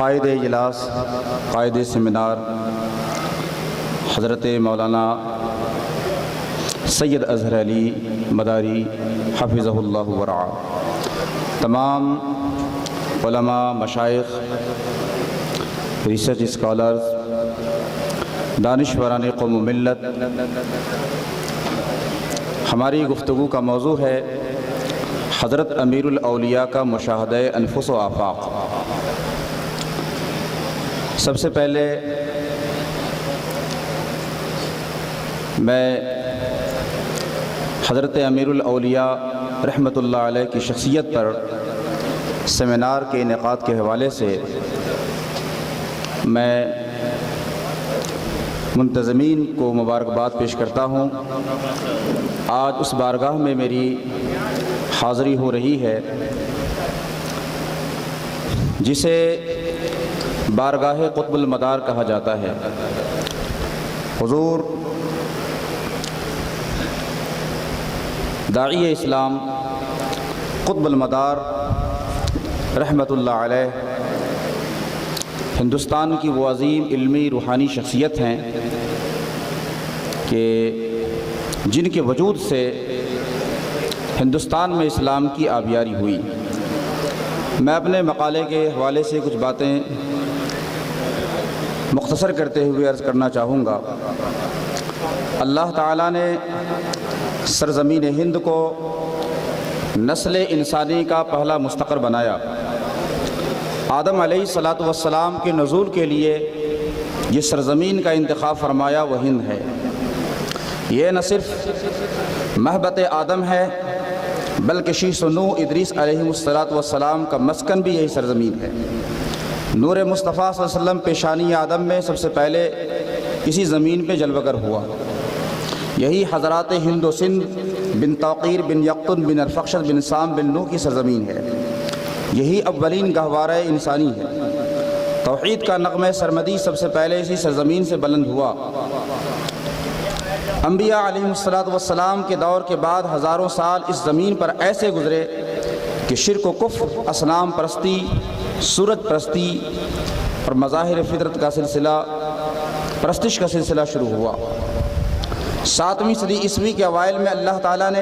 قائد اجلاس، قائد سیمینار حضرت مولانا سید اظہر علی مداری حفظہ اللہ ورعا، تمام علماء، مشائخ، ریسرچ اسکالرز، دانشوران قوم و ملت، ہماری گفتگو کا موضوع ہے حضرت امیر الاولیاء کا مشاہدہ انفس و آفاق۔ سب سے پہلے میں حضرت امیر الاولیاء رحمۃ اللہ علیہ کی شخصیت پر سیمینار کے انعقاد کے حوالے سے میں منتظمین کو مبارکباد پیش کرتا ہوں۔ آج اس بارگاہ میں میری حاضری ہو رہی ہے جسے بارگاہ قطب المدار کہا جاتا ہے۔ حضور داعی اسلام قطب المدار رحمۃ اللہ علیہ ہندوستان کی وہ عظیم علمی روحانی شخصیت ہیں کہ جن کے وجود سے ہندوستان میں اسلام کی آبیاری ہوئی۔ میں اپنے مقالے کے حوالے سے کچھ باتیں مختصر کرتے ہوئے عرض کرنا چاہوں گا۔ اللہ تعالیٰ نے سرزمین ہند کو نسل انسانی کا پہلا مستقر بنایا۔ آدم علیہ السلام کے نزول کے لیے جس سرزمین کا انتخاب فرمایا وہ ہند ہے۔ یہ نہ صرف محبت آدم ہے بلکہ شیش و نوح ادریس علیہ السلام کا مسکن بھی یہی سرزمین ہے۔ نور مصطفیٰ صلی اللہ علیہ وسلم پیشانی آدم میں سب سے پہلے اسی زمین پہ جلوہ گر ہوا۔ یہی حضرات ہند و سندھ بن توقیر بن یقطن بن ارفخشد بن سام بن نوح کی سرزمین ہے۔ یہی اولین گہوارہ انسانی ہے۔ توحید کا نغمہ سرمدی سب سے پہلے اسی سرزمین سے بلند ہوا۔ انبیاء علیہ السلام کے دور کے بعد ہزاروں سال اس زمین پر ایسے گزرے کہ شرک و کفر، اصنام پرستی، صورت پرستی اور مظاہر فطرت کا سلسلہ، پرستش کا سلسلہ شروع ہوا۔ 7ویں صدی عیسوی کے اوائل میں اللہ تعالیٰ نے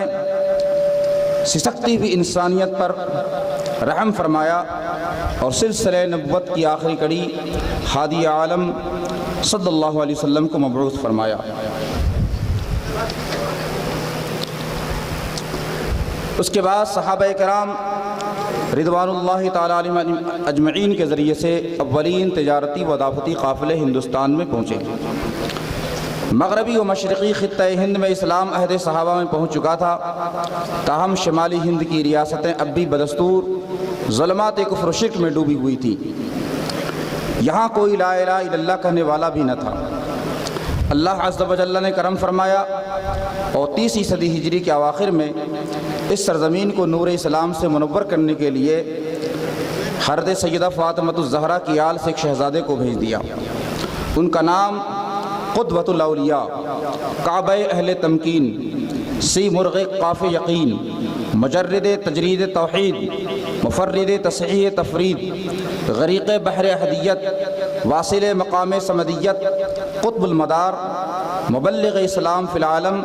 سسکتی ہوئی انسانیت پر رحم فرمایا اور سلسلہ نبوت کی آخری کڑی ہادی عالم صلی اللہ علیہ وسلم کو مبعوث فرمایا۔ اس کے بعد صحابہ کرام رضوان اللہ تعالیٰ علیہم اجمعین کے ذریعے سے اولین تجارتی و دعوتی قافلے ہندوستان میں پہنچے۔ مغربی و مشرقی خطہ ہند میں اسلام عہد صحابہ میں پہنچ چکا تھا، تاہم شمالی ہند کی ریاستیں اب بھی بدستور ظلمات کفر و شرک میں ڈوبی ہوئی تھی۔ یہاں کوئی لا الہ الا اللہ کہنے والا بھی نہ تھا۔ اللہ عز و جل نے کرم فرمایا اور 30ویں صدی ہجری کے اواخر میں اس سرزمین کو نور اسلام سے منور کرنے کے لیے حضرت سیدہ فاطمہ الزہرا کی آل سے ایک شہزادے کو بھیج دیا۔ ان کا نام قدوۃ الاولیاء، کعبہ اہل تمکین، سی مرغ قاف یقین، مجرد تجرید توحید، مفرد تصحیح تفرید، غریق بحر احدیت، واصل مقام سمدیت، قطب المدار، مبلغ اسلام فی العالم،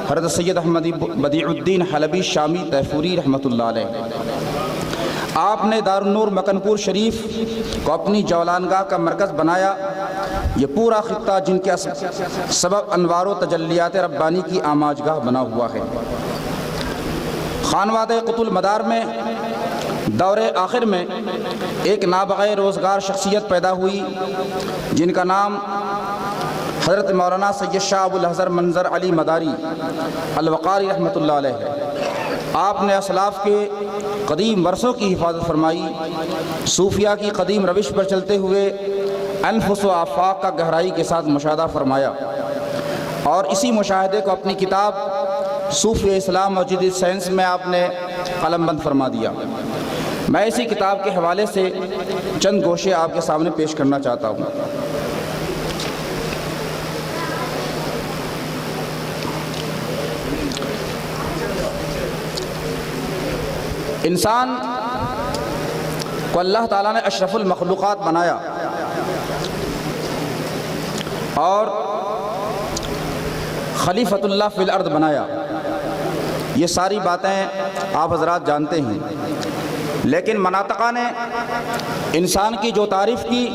حضرت سید احمد بدیع الدین حلبی شامی تیفوری رحمۃ اللہ علیہ۔ آپ نے دارالنور مکن پور شریف کو اپنی جولانگاہ کا مرکز بنایا۔ یہ پورا خطہ جن کے سبب انوار و تجلیات ربانی کی آماجگاہ بنا ہوا ہے۔ خانواد قطب المدار میں دور آخر میں ایک نابغہ روزگار شخصیت پیدا ہوئی جن کا نام حضرت مولانا سید شاہ ابو الحضر منظر علی مداری الوقاری رحمۃ اللہ علیہ ہے۔ آپ نے اسلاف کے قدیم ورثوں کی حفاظت فرمائی، صوفیہ کی قدیم روش پر چلتے ہوئے انفس و آفاق کا گہرائی کے ساتھ مشاہدہ فرمایا اور اسی مشاہدے کو اپنی کتاب صوفی اسلام اور جدید سائنس میں آپ نے قلم بند فرما دیا۔ میں اسی کتاب کے حوالے سے چند گوشے آپ کے سامنے پیش کرنا چاہتا ہوں۔ انسان کو اللہ تعالیٰ نے اشرف المخلوقات بنایا اور خلیفۃ اللہ فی الارض بنایا، یہ ساری باتیں آپ حضرات جانتے ہیں، لیکن مناطقہ نے انسان کی جو تعریف کی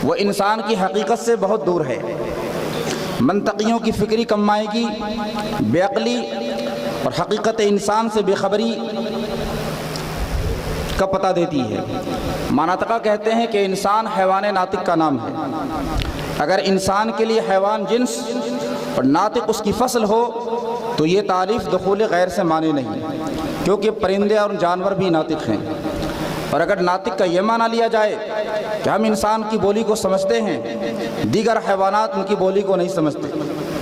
وہ انسان کی حقیقت سے بہت دور ہے۔ منطقیوں کی فکری کم مائیگی، بے عقلی اور حقیقت انسان سے بے خبری کا پتہ دیتی ہے۔ مناطقہ کہتے ہیں کہ انسان حیوان ناطق کا نام ہے۔ اگر انسان کے لیے حیوان جنس اور ناطق اس کی فصل ہو تو یہ تعریف دخول غیر سے معنی نہیں، کیونکہ پرندے اور جانور بھی ناطق ہیں۔ اور اگر ناطق کا یہ معنی لیا جائے کہ ہم انسان کی بولی کو سمجھتے ہیں، دیگر حیوانات ان کی بولی کو نہیں سمجھتے،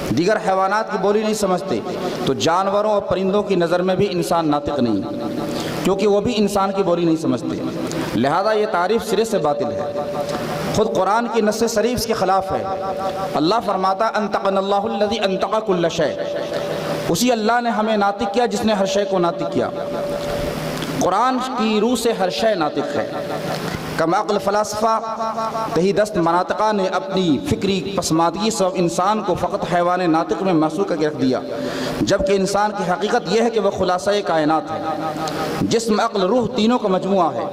دیگر حیوانات کی بولی نہیں سمجھتے، تو جانوروں اور پرندوں کی نظر میں بھی انسان ناطق نہیں، کیونکہ وہ بھی انسان کی بولی نہیں سمجھتے۔ لہذا یہ تعریف سرے سے باطل ہے، خود قرآن کی نص شریف کے خلاف ہے۔ اللہ فرماتا انطقنا اللہ الذی انطق کل شیء، اسی اللہ نے ہمیں ناطق کیا جس نے ہر شے کو ناطق کیا۔ قرآن کی روح سے ہر شے ناطق ہے۔ کم عقل فلاسفہ تہی دست مناطقہ نے اپنی فکری پسماندگی سے انسان کو فقط حیوان ناطق میں محصور کر کے رکھ دیا، جبکہ انسان کی حقیقت یہ ہے کہ وہ خلاصہ کائنات ہے۔ جسم، عقل، روح تینوں کا مجموعہ ہے۔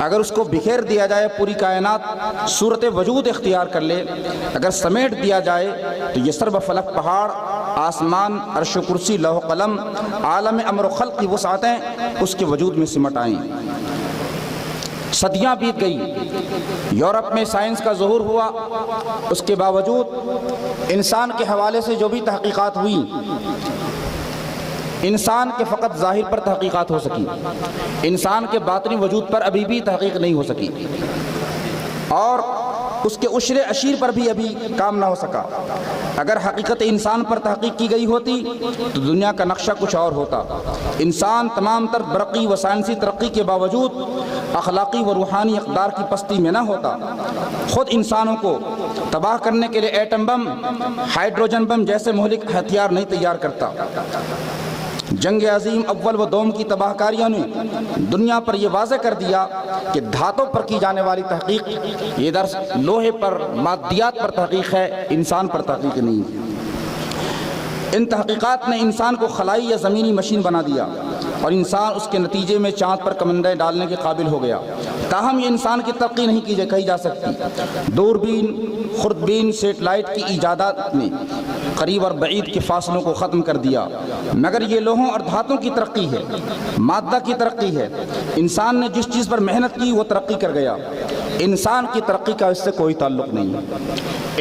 اگر اس کو بکھیر دیا جائے پوری کائنات صورت وجود اختیار کر لے، اگر سمیٹ دیا جائے تو یہ سرب فلک، پہاڑ، آسمان، عرش و کرسی، لوح و قلم، عالم امر و خلق کی وسعتیں اس کے وجود میں سمٹ آئیں۔ صدیاں بیت گئی، یورپ میں سائنس کا ظہور ہوا، اس کے باوجود انسان کے حوالے سے جو بھی تحقیقات ہوئیں، انسان کے فقط ظاہر پر تحقیقات ہو سکی، انسان کے باطنی وجود پر ابھی بھی تحقیق نہیں ہو سکی، اور اس کے عشر اشیر پر بھی ابھی کام نہ ہو سکا۔ اگر حقیقت انسان پر تحقیق کی گئی ہوتی تو دنیا کا نقشہ کچھ اور ہوتا۔ انسان تمام تر برقی و سائنسی ترقی کے باوجود اخلاقی و روحانی اقدار کی پستی میں نہ ہوتا۔ خود انسانوں کو تباہ کرنے کے لیے ایٹم بم، ہائیڈروجن بم جیسے مہلک ہتھیار نہیں تیار کرتا۔ جنگ عظیم اول و دوم کی تباہ کاریوں نے دنیا پر یہ واضح کر دیا کہ دھاتوں پر کی جانے والی تحقیق یہ درس لوہے پر، مادیات پر تحقیق ہے، انسان پر تحقیق نہیں ہے۔ ان تحقیقات نے انسان کو خلائی یا زمینی مشین بنا دیا اور انسان اس کے نتیجے میں چاند پر کمندیں ڈالنے کے قابل ہو گیا۔ تاہم یہ انسان کی ترقی نہیں کہی جا سکتی۔ دوربین، خوردبین، سیٹلائٹ کی ایجادات نے قریب اور بعید کے فاصلوں کو ختم کر دیا، مگر یہ لوہوں اور دھاتوں کی ترقی ہے، مادہ کی ترقی ہے۔ انسان نے جس چیز پر محنت کی وہ ترقی کر گیا، انسان کی ترقی کا اس سے کوئی تعلق نہیں ہے۔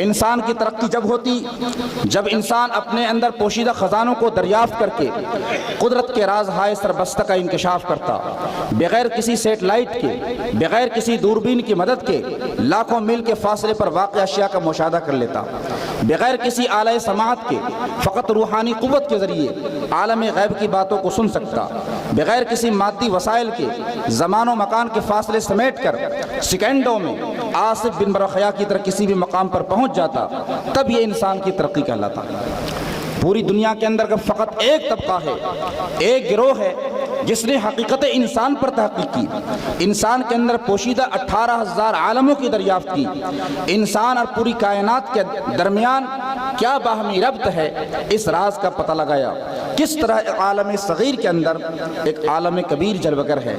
انسان کی ترقی جب ہوتی جب انسان اپنے اندر پوشیدہ خزانوں کو دریافت کر کے قدرت کے راز ہائے سربستہ کا انکشاف کرتا، بغیر کسی سیٹلائٹ کے، بغیر کسی دوربین کی مدد کے لاکھوں میل کے فاصلے پر واقع اشیاء کا مشاہدہ کر لیتا، بغیر کسی آلہ سماعت کے فقط روحانی قوت کے ذریعے عالم غیب کی باتوں کو سن سکتا، بغیر کسی مادی وسائل کے زمان و مکان کے فاصلے سمیٹ کر سیکنڈوں میں آصف بن برخیا کی طرح کسی بھی مقام پر پہنچ جاتا، تب یہ انسان کی ترقی کہلاتا۔ پوری دنیا کے اندر فقط ایک طبقہ ہے، ایک گروہ ہے جس نے حقیقت انسان پر تحقیق کی، انسان کے اندر پوشیدہ 18,000 عالموں کی دریافت کی، انسان اور پوری کائنات کے درمیان کیا باہمی ربط ہے اس راز کا پتہ لگایا، کس طرح ایک عالم صغیر کے اندر ایک عالم کبیر جلوہ گر ہے،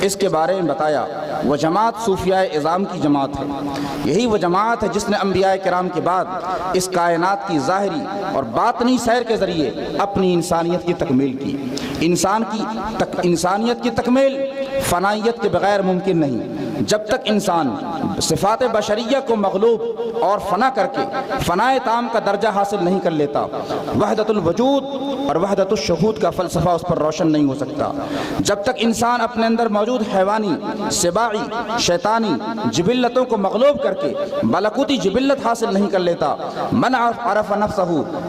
اس کے بارے میں بتایا۔ وہ جماعت صوفیاء اعظام کی جماعت ہے، یہی وہ جماعت ہے جس نے انبیاء کرام کے بعد اس کائنات کی ظاہری اور باطنی سیر کے ذریعے اپنی انسانیت کی تکمیل کی۔ انسانیت کی تکمیل فنائیت کے بغیر ممکن نہیں۔ جب تک انسان صفات بشریہ کو مغلوب اور فنا کر کے فنائے تام کا درجہ حاصل نہیں کر لیتا، وحدت الوجود اور وحدت الشہود کا فلسفہ اس پر روشن نہیں ہو سکتا۔ جب تک انسان اپنے اندر موجود حیوانی، سباعی، شیطانی جبلتوں کو مغلوب کر کے ملکوتی جبلت حاصل نہیں کر لیتا، من عرف نفسہ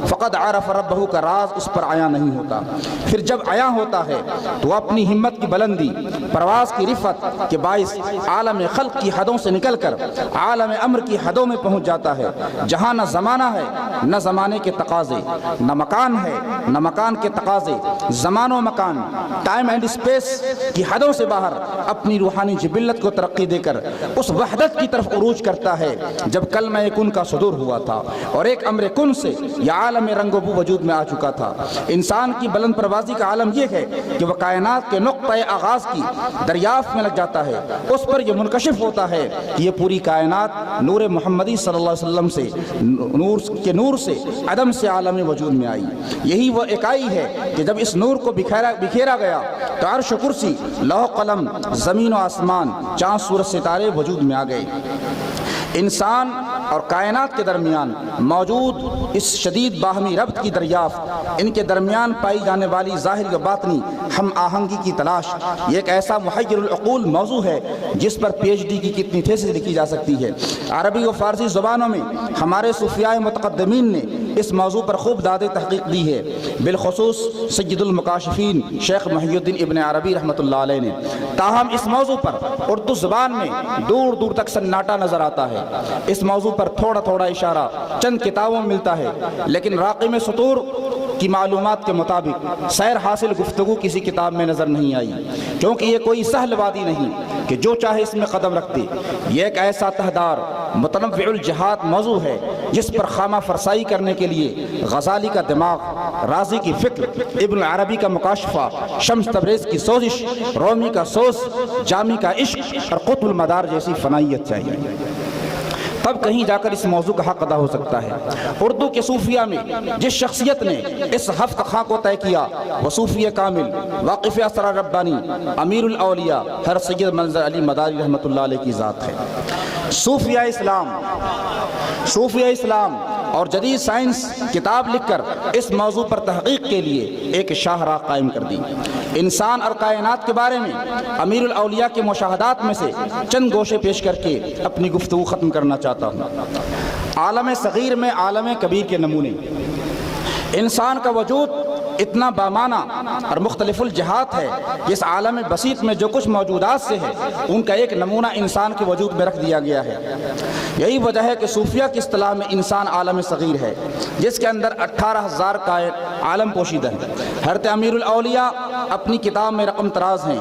فقد عرف ربہ کا راز اس پر عیاں نہیں ہوتا۔ پھر جب عیاں ہوتا ہے تو اپنی ہمت کی بلندی، پرواز کی رفت کے باعث عالم خلق کی حدوں سے نکل کر عالم امر کی حدوں میں پہنچ جاتا ہے جہاں نہ زمانہ ہے نہ زمانے کے تقاضے، نہ مکان ہے نہ مکان کے تقاضے، زمان و مکان، ٹائم اینڈ اسپیس کی حدوں سے باہر اپنی روحانی جبلت کو ترقی دے کر اس وحدت کی طرف عروج کرتا ہے جب کلمہ کن کا صدور ہوا تھا اور ایک امر کن سے یہ عالم رنگ و بو وجود میں آ چکا تھا۔ انسان کی بلند پروازی کا عالم یہ ہے کہ وہ کائنات کے نقطۂ آغاز کی دریافت میں لگ جاتا ہے، اس پر یہ منکشف ہوتا ہے کہ یہ پوری کائنات نور محمدی صلی اللہ علیہ وسلم سے نور سے عدم سے عالم وجود میں آئی۔ یہی وہ اکائی ہے کہ جب اس نور کو بکھیرا گیا تو عرش و کرسی، لوح قلم، زمین و آسمان، چاند سورج ستارے وجود میں آ گئے۔ انسان اور کائنات کے درمیان موجود اس شدید باہمی ربط کی دریافت، ان کے درمیان پائی جانے والی ظاہری و باطنی ہم آہنگی کی تلاش، یہ ایک ایسا محیر العقول موضوع ہے جس پر پی ایچ ڈی کی کتنی تھیسز لکھی جا سکتی ہے۔ عربی و فارسی زبانوں میں ہمارے صوفیاء متقدمین نے اس موضوع پر خوب داد تحقیق دی ہے، بالخصوص سید المکاشفین شیخ محی الدین ابن عربی رحمۃ اللہ علیہ نے۔ تاہم اس موضوع پر اردو زبان میں دور دور تک سناٹا نظر آتا ہے۔ اس موضوع پر تھوڑا تھوڑا اشارہ چند کتابوں میں ملتا ہے، لیکن راقم سطور کی معلومات کے مطابق سیر حاصل گفتگو کسی کتاب میں نظر نہیں آئی، کیونکہ یہ کوئی سہل وادی نہیں کہ جو چاہے اس میں قدم رکھ دے۔ یہ ایک ایسا تہدار متنوع الجہات موضوع ہے جس پر خامہ فرسائی کرنے کے لیے غزالی کا دماغ، رازی کی فکر، ابن عربی کا مکاشفہ، شمس تبریز کی سوزش، رومی کا سوز، جامی کا عشق اور قطب المدار جیسی فنائیت چاہیے، تب کہیں جا کر اس موضوع کا حق ادا ہو سکتا ہے۔ اردو کے صوفیہ میں جس شخصیت نے اس ہفت خواہ کو طے کیا وہ صوفی کامل، واقف اسرار ربانی، امیر الاولیاء ہر سید منظر علی مداری رحمۃ اللہ علیہ کی ذات ہے۔ صوفیہ اسلام اور جدید سائنس کتاب لکھ کر اس موضوع پر تحقیق کے لیے ایک شاہراہ قائم کر دی۔ انسان اور کائنات کے بارے میں امیر الاولیاء کے مشاہدات میں سے چند گوشے پیش کر کے اپنی گفتگو ختم کرنا چاہتا ہوں۔ عالم صغیر میں عالم کبیر کے نمونے۔ انسان کا وجود اتنا بامانہ اور مختلف الجہات ہے کہ اس عالم بسیط میں جو کچھ موجودات سے ہے ان کا ایک نمونہ انسان کے وجود میں رکھ دیا گیا ہے۔ یہی وجہ ہے کہ صوفیہ کی اصطلاح میں انسان عالم صغیر ہے، جس کے اندر 18,000 عالم پوشیدہ ہیں۔ حضرت امیر الاولیاء اپنی کتاب میں رقم تراز ہیں۔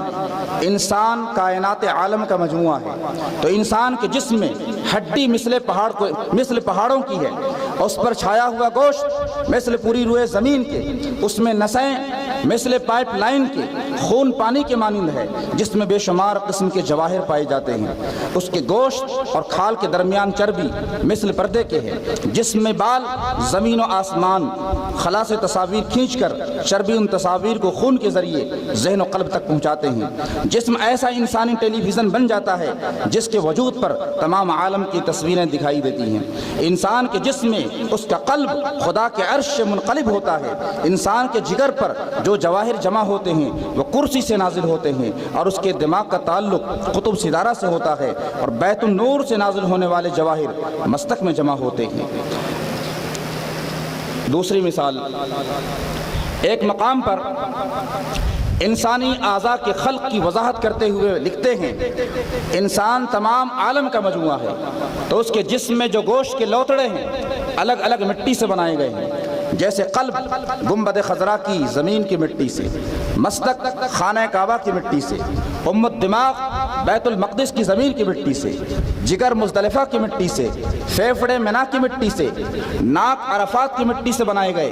انسان کائنات عالم کا مجموعہ ہے، تو انسان کے جسم میں ہڈی مثل پہاڑوں کی ہے، اس پر چھایا ہوا گوشت مثل پوری روئے زمین کے، اس میں نسیں مثل پائپ لائن کے، خون پانی کے مانند ہے جس میں بے شمار قسم کے جواہر پائے جاتے ہیں۔ اس کے گوشت اور کھال کے درمیان چربی مثل پردے کے ہے، جسم میں بال زمین و آسمان خلا سے تصاویر کھینچ کر چربی ان تصاویر کو خون کے ذریعے ذہن و قلب تک پہنچاتے ہیں۔ جسم ایسا انسانی ٹیلی ویژن بن جاتا ہے جس کے وجود پر تمام عالم کی تصویریں دکھائی دیتی ہیں۔ انسان کے جسم میں اس کا قلب خدا کے عرش سے منقلب ہوتا ہے۔ انسان کے جگر پر جو جواہر جمع ہوتے ہیں وہ کرسی سے نازل ہوتے ہیں، اور اس کے دماغ کا تعلق قطب ستارہ سے ہوتا ہے، اور بیت النور سے نازل ہونے والے جواہر مستق میں جمع ہوتے ہیں۔ دوسری مثال، ایک مقام پر انسانی اعضاء کے خلق کی وضاحت کرتے ہوئے لکھتے ہیں انسان تمام عالم کا مجموعہ ہے، تو اس کے جسم میں جو گوشت کے لوتڑے ہیں الگ الگ مٹی سے بنائے گئے ہیں، جیسے قلب گنبد خضرا کی زمین کی مٹی سے، مستق خانہ کعبہ کی مٹی سے، دماغ بیت المقدس کی زمین کی مٹی سے، جگر مزدلفہ کی مٹی سے، پھیپھڑے منا کی مٹی سے، ناک عرفات کی مٹی سے بنائے گئے۔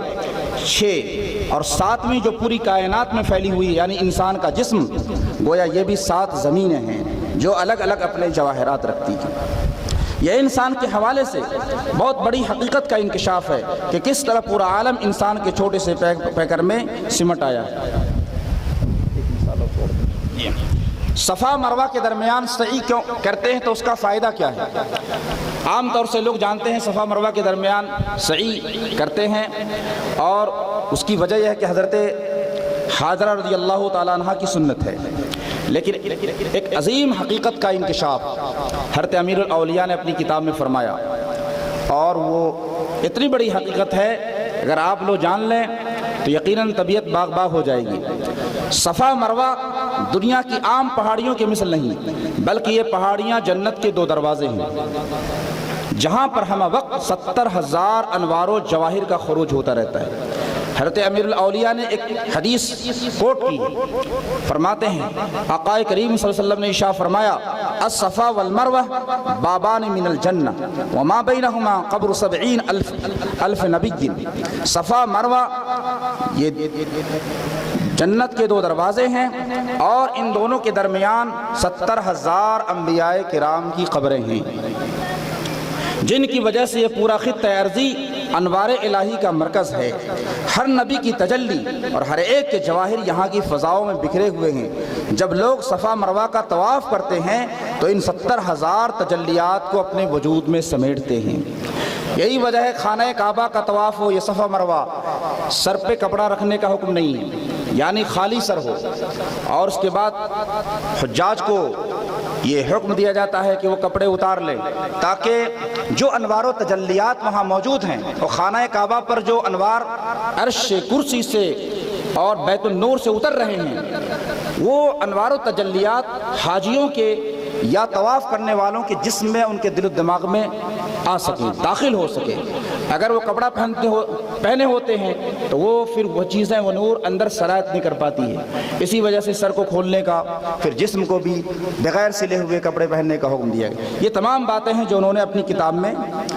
6 اور 7ویں جو پوری کائنات میں پھیلی ہوئی یعنی انسان کا جسم، گویا یہ بھی 7 زمینیں ہیں جو الگ الگ اپنے جواہرات رکھتی ہیں۔ یہ انسان کے حوالے سے بہت بڑی حقیقت کا انکشاف ہے کہ کس طرح پورا عالم انسان کے چھوٹے سے پیکر میں سمٹ آیا ہے۔ صفا مروہ کے درمیان سعی کیوں کرتے ہیں تو اس کا فائدہ کیا ہے؟ عام طور سے لوگ جانتے ہیں صفا مروہ کے درمیان سعی کرتے ہیں، اور اس کی وجہ یہ ہے کہ حضرت حاجرہ رضی اللہ تعالیٰ عنہ کی سنت ہے، لیکن ایک عظیم حقیقت کا انکشاف حضرت امیر الاولیاء نے اپنی کتاب میں فرمایا، اور وہ اتنی بڑی حقیقت ہے اگر آپ لوگ جان لیں تو یقیناً طبیعت باغ باغ ہو جائے گی۔ صفا مروہ دنیا کی عام پہاڑیوں کے مثل نہیں، بلکہ یہ پہاڑیاں جنت کے 2 دروازے ہیں۔ جہاں پر ہمہ وقت 70,000 انوار و جواہر کا خروج ہوتا رہتا ہے۔ حضرت امیر الاولیاء نے ایک حدیث کوٹ کی، فرماتے ہیں آقا کریم صلی اللہ علیہ وسلم نے ارشاد فرمایا الصفا والمروہ بابان من الجنہ وما بینہما قبر 70,000 نبی۔ صفا مروہ یہ جنت کے 2 دروازے ہیں اور ان دونوں کے درمیان 70,000 انبیاء کرام کی قبریں ہیں، جن کی وجہ سے یہ پورا خطہ ارضی انوار الہی کا مرکز ہے۔ ہر نبی کی تجلی اور ہر ایک کے جواہر یہاں کی فضاؤں میں بکھرے ہوئے ہیں۔ جب لوگ صفا مروہ کا طواف کرتے ہیں تو ان 70,000 تجلیات کو اپنے وجود میں سمیٹتے ہیں۔ یہی وجہ ہے خانہ کعبہ کا طواف ہو یا صفا مروہ، سر پہ کپڑا رکھنے کا حکم نہیں ہے، یعنی خالی سر ہو، اور اس کے بعد حجاج کو یہ حکم دیا جاتا ہے کہ وہ کپڑے اتار لیں، تاکہ جو انوار و تجلیات وہاں موجود ہیں اور خانہ کعبہ پر جو انوار عرش کرسی سے اور بیت النور سے اتر رہے ہیں، وہ انوار و تجلیات حاجیوں کے یا طواف کرنے والوں کے جسم میں، ان کے دل و دماغ میں آ سکیں، داخل ہو سکیں۔ اگر وہ کپڑا پہنے ہوتے ہیں تو پھر وہ چیزیں، وہ نور اندر سرایت نہیں کر پاتی ہے۔ اسی وجہ سے سر کو کھولنے کا، پھر جسم کو بھی بغیر سلے ہوئے کپڑے پہننے کا حکم دیا گیا۔ یہ تمام باتیں ہیں جو انہوں نے اپنی کتاب میں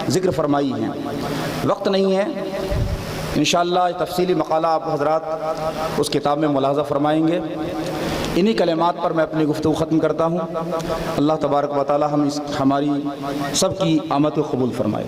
ذکر فرمائی ہیں۔ وقت نہیں ہے، انشاءاللہ تفصیلی مقالہ آپ حضرات اس کتاب میں ملاحظہ فرمائیں گے۔ انہی کلمات پر میں اپنی گفتگو ختم کرتا ہوں۔ اللہ تبارک و تعالی ہماری سب کی آمد کو قبول فرمائے۔